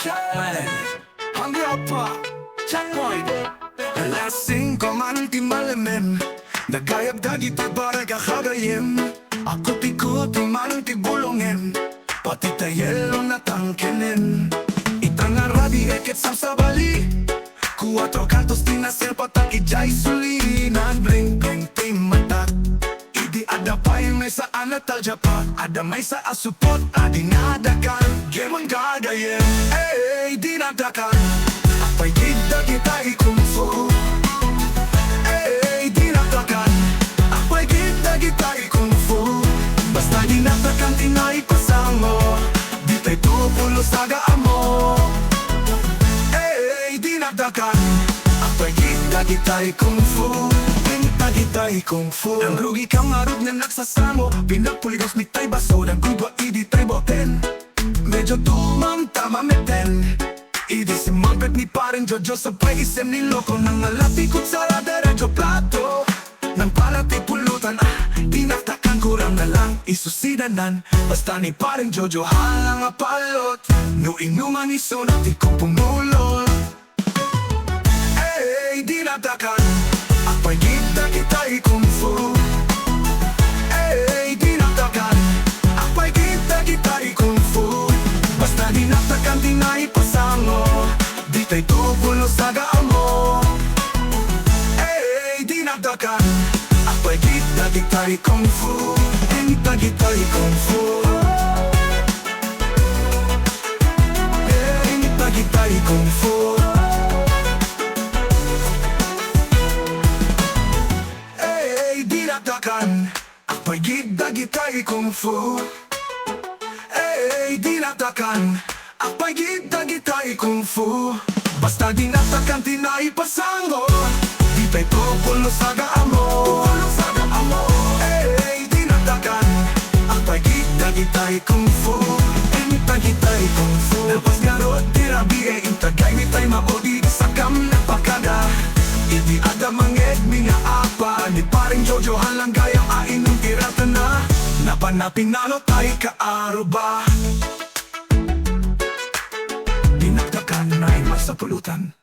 Hanggang pa, checkpoint. Lasing ko man ti malamin, nagayag dagit at barag kakagayim. Ako tikot man ti bulongin, pati tayelo na tangkinin. Itangaradi eket sam sabali, kuatro kantos tinasir pataki jay suli. Nag-bling-bling ti mata, idi ada pa yung may sa anatalja pa. Ada may sa asupot, dinakdakan, gemang gagayim. Hey, dinakdakan, apay gida kita ikungfu. Hey, dinakdakan, apay gida kita ikungfu. Basta dinakdakan tinay pasamo, di tay tupulo sa gaamo. Hey, dinakdakan, apay gida kita ikungfu. Pinta kita ikungfu. Ang rugi kang arog na nagsasamo, pinagpuligos ni tay baso, ng gudwa idi tay boten. Medyo tumang tama meten, idi si magbet ni paring Jojo sa paisem ni Loko. Nang alati kutsara derecho plato, nang palati pulutan, dinakdakan kurang na lang isusidanan. Basta ni paring Jojo halang apalot, no inuman isunat ikong pumulol. Hey, dinakdakan, apay gida kita ikungfu. Hey, dinakdakan, apay gida kita ikungfu. Basta dinakdakan tinay pasango, di tay tupulo sa gaamo. Hey, dinakdakan, apay gida kita ikungfu. Pinta kita ikungfu. Hey, pinta kita ikungfu. Dinakdakan, apay gida kita ikungfu. Hey, dinakdakan, apay gida kita ikungfu. Basta dinakdakan tinay pasango, di tay tupulo sa gaamo. Hey, dinakdakan, apay gida kita ikungfu. Pinta kita ikungfu. Lepas garot tirabi intagay ni tay maodi sa kam na pakada. Idi ada manged minga apa, ni paring Jojo halang gayang ainong pirata na. Napanapin nalo tay kaaruba. Dinakdakan na iwas sa pulutan.